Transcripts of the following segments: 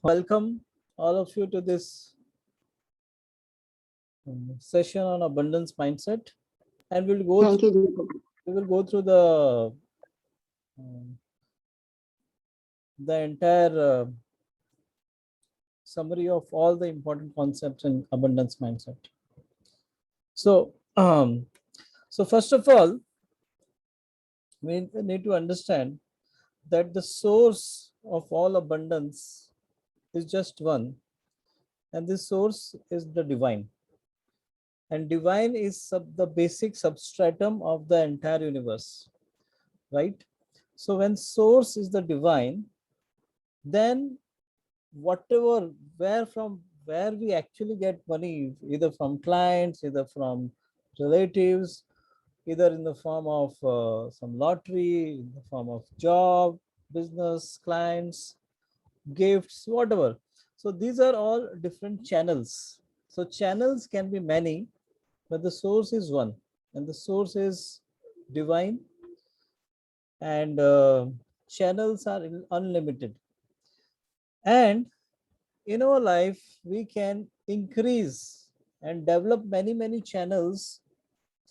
Welcome all of you to this session on abundance mindset, and Thank you, Gupta. we will go through um, the entire summary of all the important concepts in abundance mindset. So, so first of all, we need to understand that the source of all abundance is just one, and this source is the divine. And divine is the basic substratum of the entire universe, right? So when source is the divine, then whatever, where we actually get money, either from clients, either from relatives, either in the form of some lottery, in the form of job, business, clients, gifts, whatever. So these are all different channels. So channels can be many, but the source is one, and the source is divine, and channels are unlimited. And in our life, we can increase and develop many channels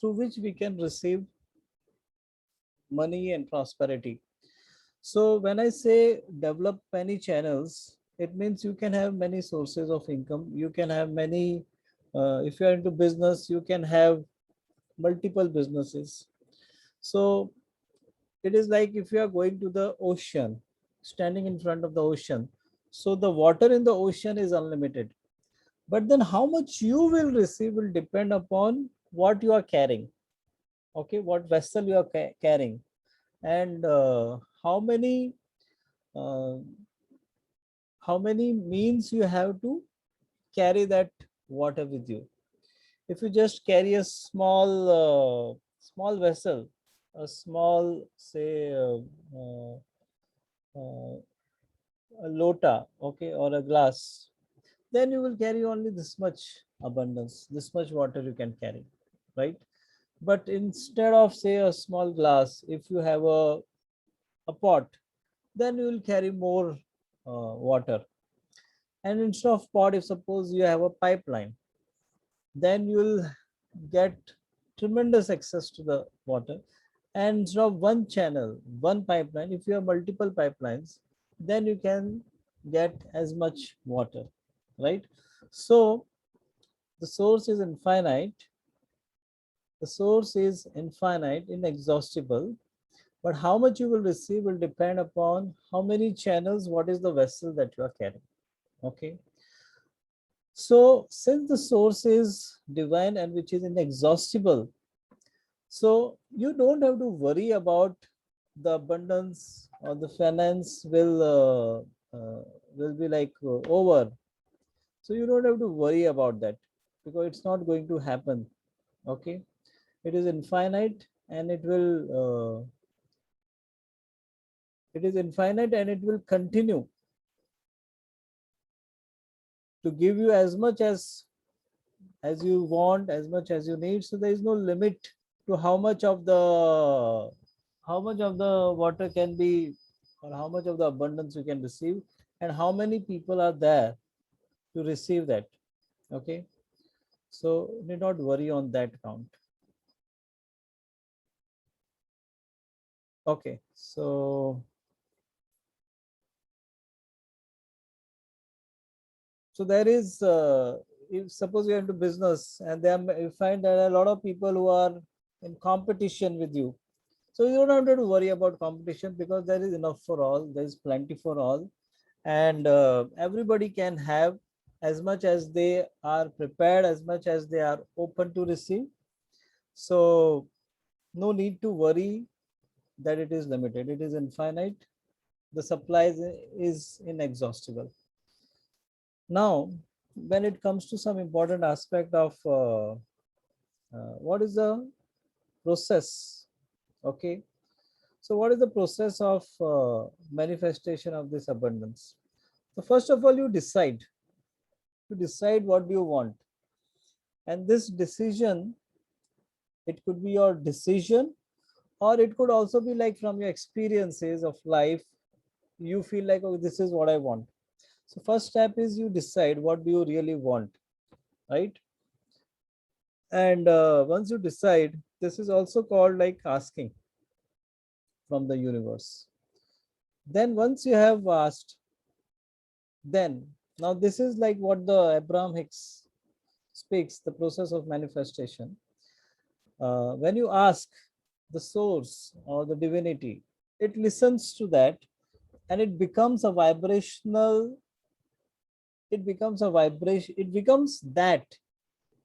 through which we can receive money and prosperity. So when I say develop many channels, it means you can have many sources of income. You can have many, if you are into business, you can have multiple businesses. So it is like if you are going to the ocean, standing in front of the ocean. So the water in the ocean is unlimited. But then how much you will receive will depend upon what you are carrying. Okay, what vessel you are carrying, and uh, how many means you have to carry that water with you. If you just carry a small vessel, a small, say, uh, uh, a lota, okay, or a glass, then you will carry only this much abundance, this much water you can carry, right? But instead of, say, a small glass, if you have a pot, then you will carry more water. And instead of pot, if suppose you have a pipeline, then you will get tremendous access to the water. And instead of one channel, one pipeline, if you have multiple pipelines, then you can get as much water, right? So the source is infinite. The source is infinite, inexhaustible, but how much you will receive will depend upon how many channels, what is the vessel that you are carrying. Okay. So since the source is divine and which is inexhaustible, so you don't have to worry about the abundance or the finance will be like over. So you don't have to worry about that because it's not going to happen. Okay, it is infinite, and it will continue to give you as you want, as much as you need. So there is no limit to how much of the water can be, or how much of the abundance you can receive, and how many people are there to receive that. Okay, so need not worry on that count. Okay, so there is if suppose you're into business, and then you find there are a lot of people who are in competition with you. So you don't have to worry about competition because there is enough for all, there is plenty for all, and everybody can have as much as they are prepared, as much as they are open to receive. So no need to worry that it is limited, it is infinite. The supply is inexhaustible. Now, when it comes to some important aspect of what is the process, okay, so what is the process of manifestation of this abundance? So first of all, you decide what do you want, and this decision, it could be your decision, or it could also be like from your experiences of life. You feel like, oh, this is what I want. So first step is you decide what do you really want, right? And once you decide, this is also called like asking from the universe. Then once you have asked, then now this is like what the Abraham Hicks speaks, the process of manifestation. When you ask the source or the divinity, it listens to that, and it becomes a vibrational, it becomes a vibration, it becomes that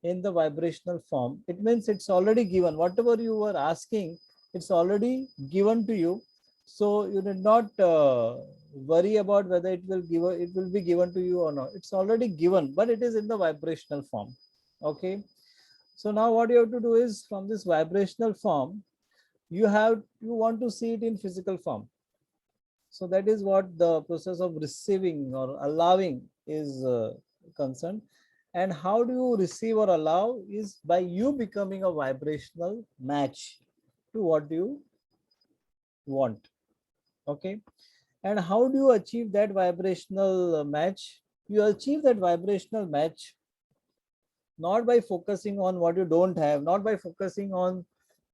in the vibrational form. It means it's already given. Whatever you were asking, it's already given to you. So you did not worry about whether it will be given to you or not. It's already given, but it is in the vibrational form. Okay. So now what you have to do is, from this vibrational form, you want to see it in physical form. So that is what the process of receiving or allowing is concerned. And how do you receive or allow is by you becoming a vibrational match to what you want. Okay. And how do you achieve that vibrational match? You achieve that vibrational match not by focusing on what you don't have, not by focusing on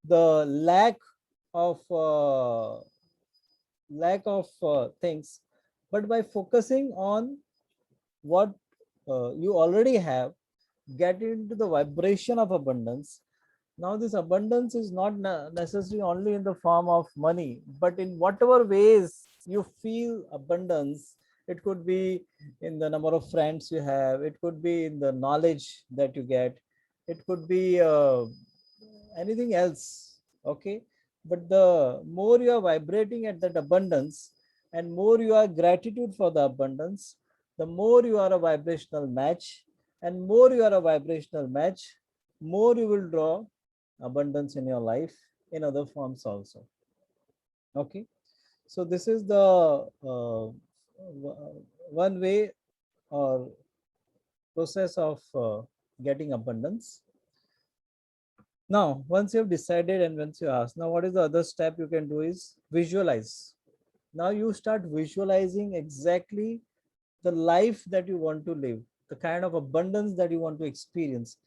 the lack of things, but by focusing on what you already have. Get into the vibration of abundance. Now this abundance is not necessarily only in the form of money, but in whatever ways you feel abundance. It could be in the number of friends you have, it could be in the knowledge that you get, it could be anything else. Okay. But the more you are vibrating at that abundance, and more you are gratitude for the abundance, the more you are a vibrational match, and more you are a vibrational match, more you will draw abundance in your life in other forms also. Okay. So this is the one way or process of getting abundance. Now, once you have decided and once you ask, now what is the other step you can do is visualize. Now you start visualizing exactly the life that you want to live, the kind of abundance that you want to experience.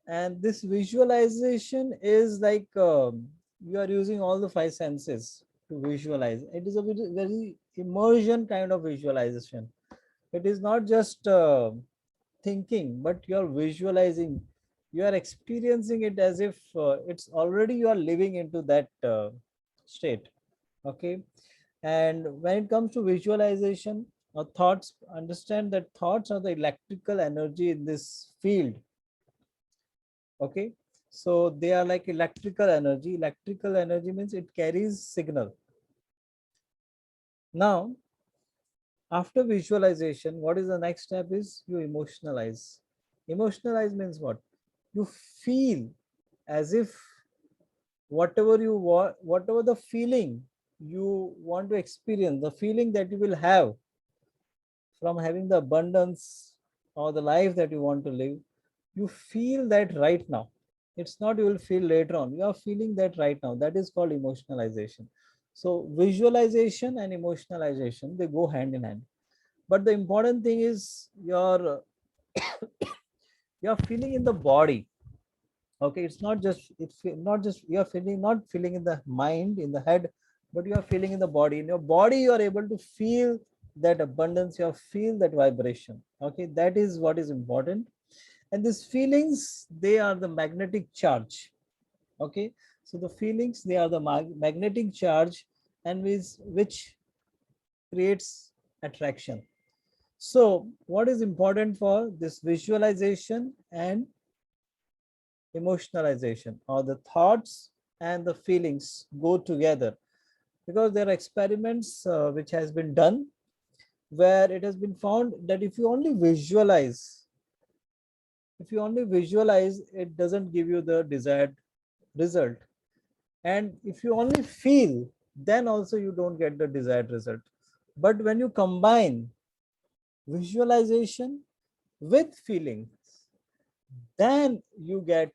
And this visualization is like you are using all the five senses to visualize. It is a very immersion kind of visualization. It is not just thinking, but you are visualizing, you are experiencing it as if it's already you are living into that state. Okay. And when it comes to visualization or thoughts, understand that thoughts are the electrical energy in this field. Okay. So they are like electrical energy. Electrical energy means it carries signal. Now, after visualization, what is the next step is you emotionalize. Emotionalize means what? You feel as if whatever you want, whatever the feeling you want to experience, the feeling that you will have from having the abundance or the life that you want to live, you feel that right now. It's not you will feel later on. You are feeling that right now. That is called emotionalization. So visualization and emotionalization, they go hand in hand. But the important thing is you're feeling in the body. Okay, it's not just you're feeling, not feeling in the mind, in the head, but you are feeling in the body. In your body, you are able to feel that abundance, you feel that vibration. Okay, that is what is important. And these feelings, they are the magnetic charge. Okay, so the feelings, they are the magnetic charge, and which creates attraction. So what is important for this visualization and emotionalization, or the thoughts and the feelings go together? Because there are experiments which has been done, where it has been found that if you only visualize, it doesn't give you the desired result. And if you only feel, then also you don't get the desired result. But when you combine visualization with feelings, then you get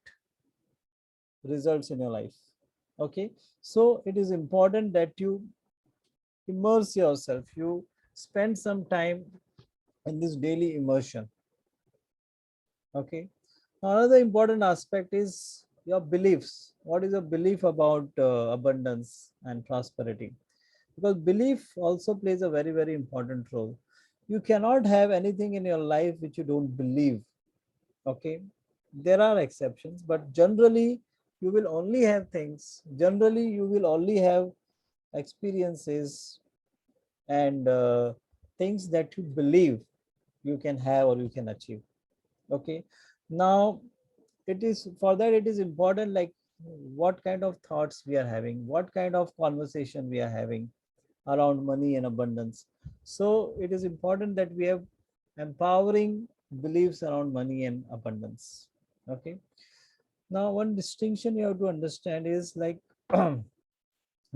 results in your life. Okay. So it is important that you immerse yourself, you spend some time in this daily immersion. Okay. Another important aspect is your beliefs. What is your belief about abundance and prosperity? Because belief also plays a very, very important role. You cannot have anything in your life which you don't believe. Okay. There are exceptions, but generally, you will only have things. Generally, you will only have experiences and things that you believe you can have or you can achieve. Okay. Now, it is for that it is important, like what kind of thoughts we are having, what kind of conversation we are having around money and abundance. So it is important that we have empowering beliefs around money and abundance. Okay. Now, one distinction you have to understand is like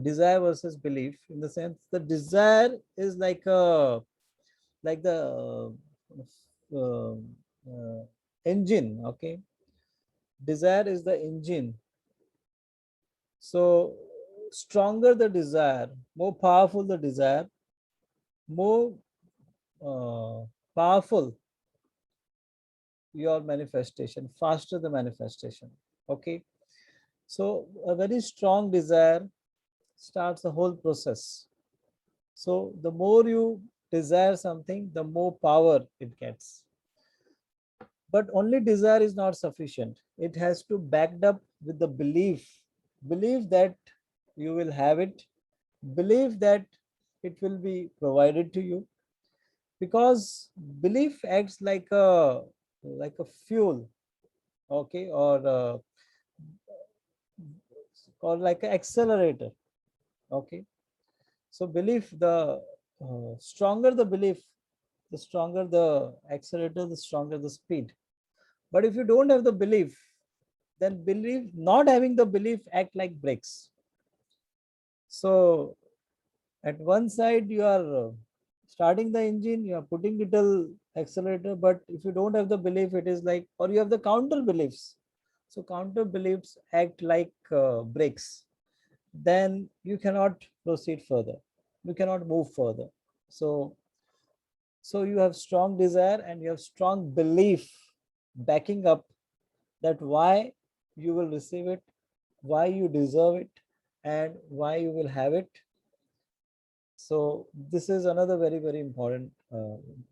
desire versus belief, in the sense the desire is like a like the uh, uh, engine. Okay. Desire is the engine. So stronger the desire, more powerful the desire, more uh, powerful your manifestation, faster the manifestation. Okay. So a very strong desire starts the whole process. So the more you desire something, the more power it gets. But only desire is not sufficient. It has to backed up with the belief that you will have it, believe that it will be provided to you, because belief acts like a fuel. Okay. Or like an accelerator. Okay. So belief, the stronger the belief, the stronger the accelerator, the stronger the speed. But if you don't have the belief, then belief, not having the belief, act like brakes. So at one side you are starting the engine, you are putting little accelerator, but if you don't have the belief, it is like, or you have the counter beliefs. So counter beliefs act like brakes. Then you cannot proceed further, you cannot move further. So so you have strong desire and you have strong belief backing up that why you will receive it, why you deserve it, and why you will have it. So this is another very, very important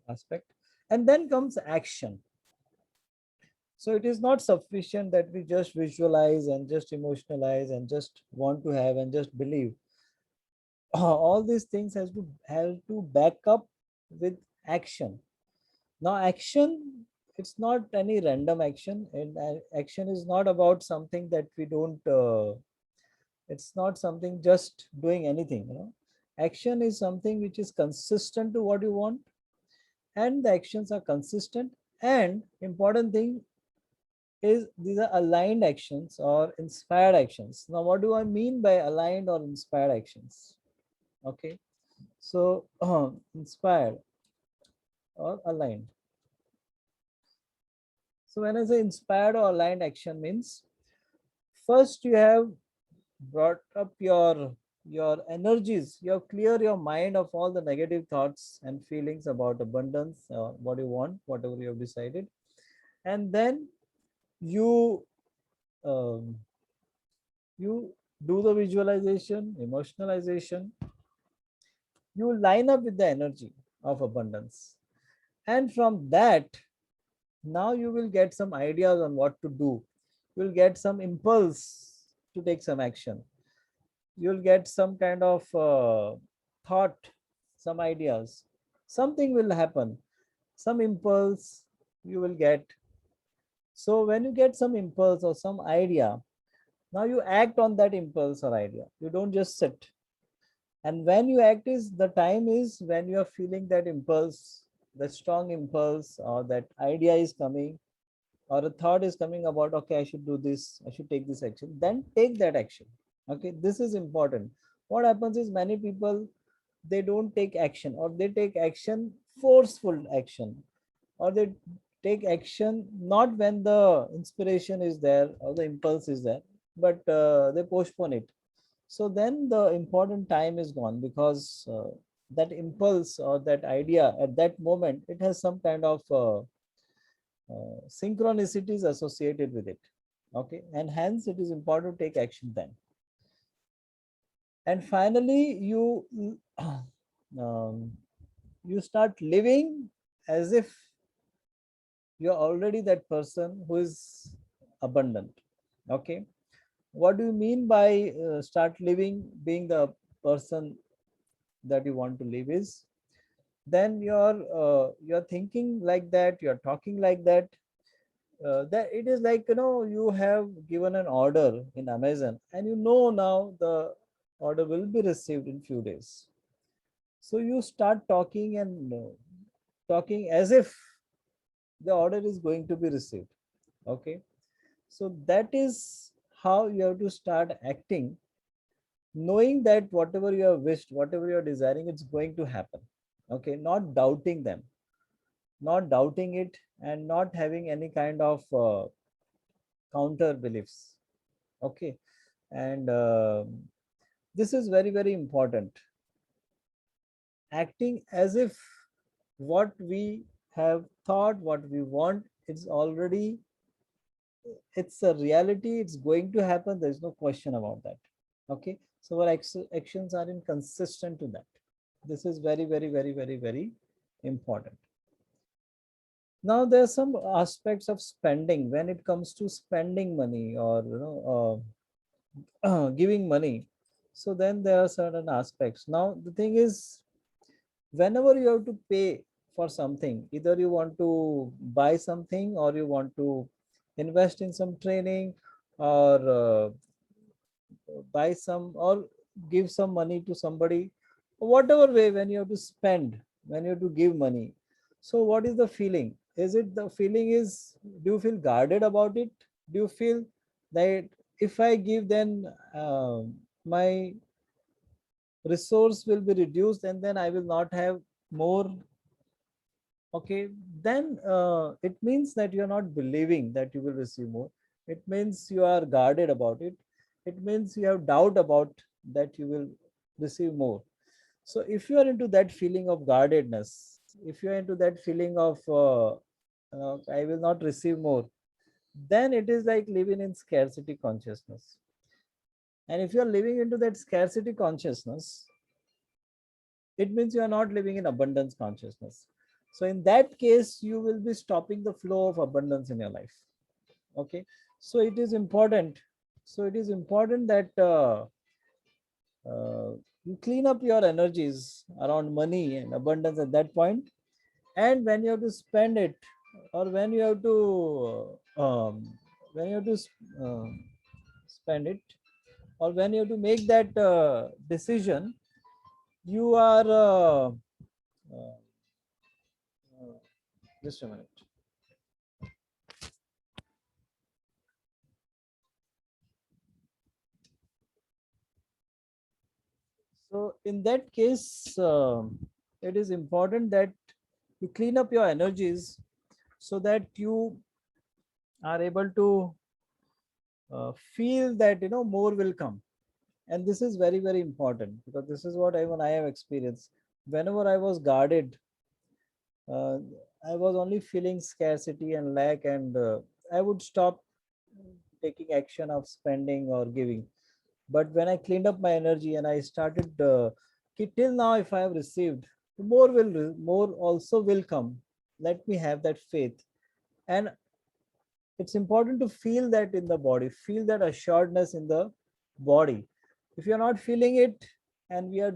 aspect. And then comes action. So it is not sufficient that we just visualize and just emotionalize and just want to have and just believe. All these things have to back up with action. Now action, it's not any random action, and action is not about something that we don't it's not something just doing anything. Action is something which is consistent to what you want, and the actions are consistent. And important thing is these are aligned actions or inspired actions. Now what do I mean by aligned or inspired actions? Okay. So inspired or aligned. So when I say inspired or aligned action means, first you have brought up your energies, you have clear your mind of all the negative thoughts and feelings about abundance, what you want, whatever you have decided. And then you um, you do the visualization, emotionalization, you line up with the energy of abundance. And from that, now you will get some ideas on what to do. You will get some impulse to take some action. You'll get some kind of thought, some ideas. Something will happen, some impulse you will get. So when you get some impulse or some idea, now you act on that impulse or idea. You don't just sit. And when you act is the time is when you are feeling that impulse, the strong impulse or that idea is coming, or a thought is coming about, okay, I should do this, I should take this action, then take that action. Okay, this is important. What happens is many people, they don't take action, or they take action, forceful action, or they take action not when the inspiration is there or the impulse is there, but they postpone it. So then the important time is gone, because that impulse or that idea at that moment, it has some kind of synchronicities associated with it. Okay, and hence it is important to take action then. And finally, um, you start living as if you're already that person who is abundant. Okay, what do you mean by start living being the person that you want to live is, then you're thinking like that, you're talking like that, that it is like, you have given an order in Amazon and now the order will be received in few days. So you start talking and talking as if the order is going to be received. Okay, so that is how you have to start acting, knowing that whatever you have wished, whatever you are desiring, it's going to happen. Okay, not doubting them, not doubting it, and not having any kind of counter beliefs. Okay, and this is very, very important, acting as if what we have thought, what we want, it's a reality, it's going to happen, there's no question about that. Okay, so our actions are inconsistent to that. This is very, very, very, very, very important. Now there are some aspects of spending when it comes to spending money, or giving money. So then there are certain aspects. Now the thing is, whenever you have to pay for something, either you want to buy something, or you want to invest in some training, or buy some, or give some money to somebody, whatever way, when you have to spend, when you have to give money, so what is the feeling? Is it the feeling is, do you feel guarded about it? Do you feel that if I give, then my resource will be reduced and then I will not have more? Okay, then it means that you are not believing that you will receive more. It means you are guarded about it. It means you have doubt about that you will receive more. So if you are into that feeling of guardedness, if you are into that feeling of I will not receive more, then it is like living in scarcity consciousness. And if you are living into that scarcity consciousness, it means you are not living in abundance consciousness. So in that case, you will be stopping the flow of abundance in your life. Okay, so it is important. So it is important that you clean up your energies around money and abundance at that point. And when you have to spend it, or when you have to when you have to spend it, or when you have to make that decision, you are just a minute. So in that case, it is important that you clean up your energies so that you are able to feel that more will come. And this is very, very important, because this is what even I have experienced. Whenever I was guarded, uh, I was only feeling scarcity and lack, and I would stop taking action of spending or giving. But when I cleaned up my energy and I started, till now, if I have received, more also will come. Let me have that faith. And it's important to feel that in the body, feel that assuredness in the body. If you're not feeling it, and we are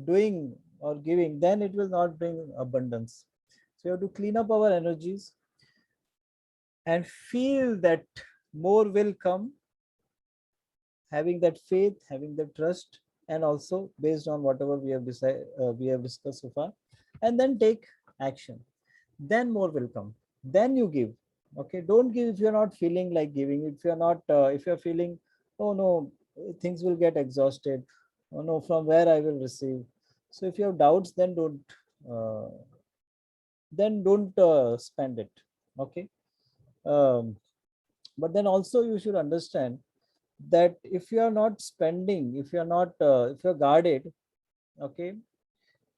doing or giving, then it will not bring abundance. So you have to clean up our energies and feel that more will come, having that faith, having the trust, and also based on whatever we have decided, we have discussed so far, and then take action. Then more will come. Then you give. Okay, don't give if you're not feeling like giving. If you're not, if you're feeling, oh no, things will get exhausted. Oh no, from where I will receive. So if you have doubts, uh, then don't spend it. Okay. Um, but then also you should understand that if you are not spending, if you're not if you're guarded, okay,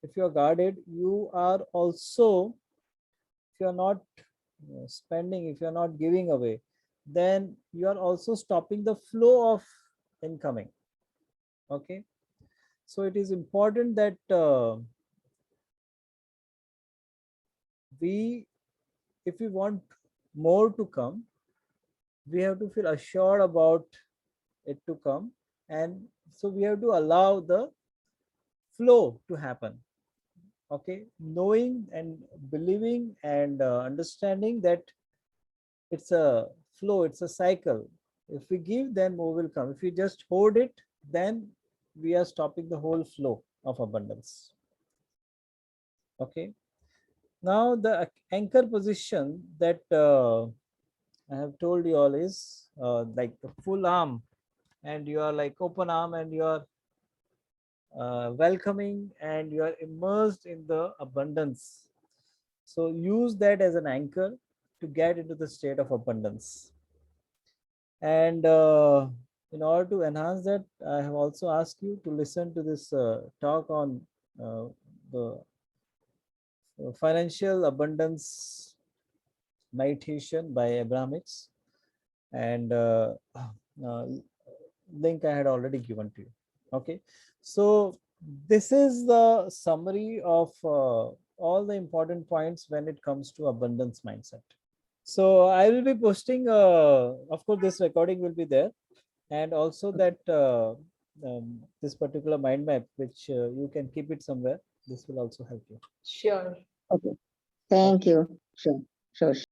if you are guarded, you are also, if you are not spending, if you are not giving away, then you are also stopping the flow of incoming. Okay, so it is important that we, if we want more to come, we have to feel assured about it to come, and so we have to allow the flow to happen. Okay, knowing and believing and understanding that it's a flow, it's a cycle. If we give, then more will come. If we just hoard it, then we are stopping the whole flow of abundance. Okay, now the anchor position that I have told you all is like the full arm, and you are like open arm, and you are welcoming, and you are immersed in the abundance. So use that as an anchor to get into the state of abundance. And in order to enhance that, I have also asked you to listen to this talk on uh, the financial abundance meditation by Abrahamics, and uh, link I had already given to you. Okay, so this is the summary of all the important points when it comes to abundance mindset. So I will be posting, of course, this recording will be there, and also that this particular mind map, which you can keep it somewhere. This will also help you. Sure. Okay. Thank Okay. you. Sure. Sure.